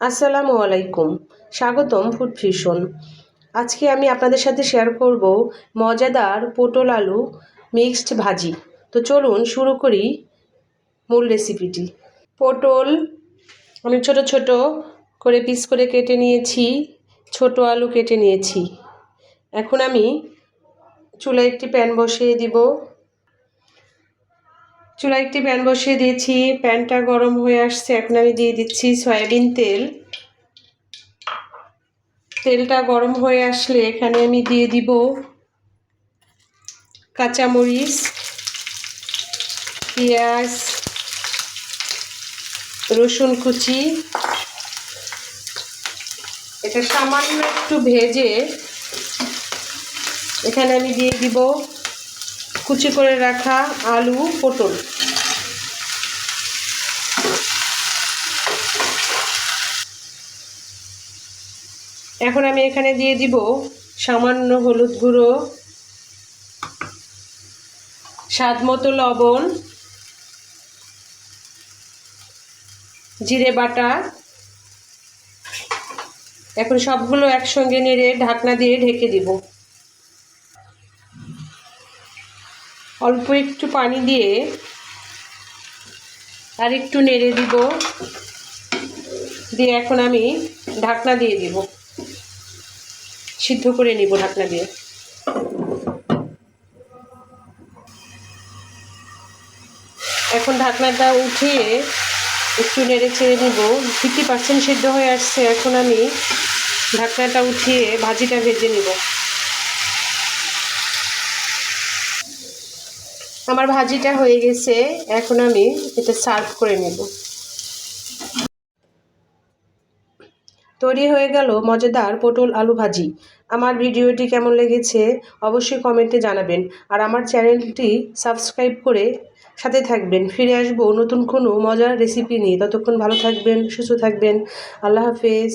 আসসালামু আলাইকুম, স্বাগতম ফুড ফিউশন। আজকে আমি আপনাদের সাথে শেয়ার করব মজাদার পটল আলু মিক্সড ভাজি। তো চলুন শুরু করি মূল রেসিপিটি। পটল আমি ছোট ছোট করে পিস করে কেটে নিয়েছি, ছোট আলু কেটে নিয়েছি। এখন আমি চুলায় একটি প্যান বসিয়ে দিব। চুলায় একটি প্যান বসিয়ে দিয়েছি, প্যানটা গরম হয়ে আসছে। এখন আমি দিয়ে দিচ্ছি সয়াবিন তেল। তেলটা গরম হয়ে আসলে এখানে আমি দিয়ে দিব কাঁচামরিচ, পেঁয়াজ, রসুন কুচি। এটা সামান্য একটু ভেজে এখানে আমি দিয়ে দিব কুচি করে রাখা আলু, পটল। এখন আমি এখানে দিয়ে দিব সামান্য হলুদ গুঁড়ো, স্বাদ মতো লবণ, জিরে বাটা। এখন সবগুলো একসঙ্গে নেড়ে ঢাকনা দিয়ে ঢেকে দিব। অল্প একটু পানি দিয়ে আর একটু নেড়ে দিব, দিয়ে এখন আমি ঢাকনা দিয়ে দিব, সিদ্ধ করে নিব ঢাকনা দিয়ে। এখন ঢাকনাটা উঠিয়ে একটু নেড়ে ছেড়ে নিব। 50% সিদ্ধ হয়ে আসছে। এখন আমি ঢাকনাটা উঠিয়ে ভাজিটা ভেজে নিব। আমার ভাজিটা হয়ে গেছে, এখন আমি এটা সার্ভ করে নেব। তৈরি হয়ে গেল মজাদার পটল আলু ভাজি। আমার ভিডিওটি কেমন লেগেছে অবশ্যই কমেন্টে জানাবেন, আর আমার চ্যানেলটি সাবস্ক্রাইব করে সাথে থাকবেন। ফিরে আসবো নতুন কোনো মজার রেসিপি নিয়ে। ততক্ষণ ভালো থাকবেন, সুস্থ থাকবেন। আল্লাহ হাফেজ।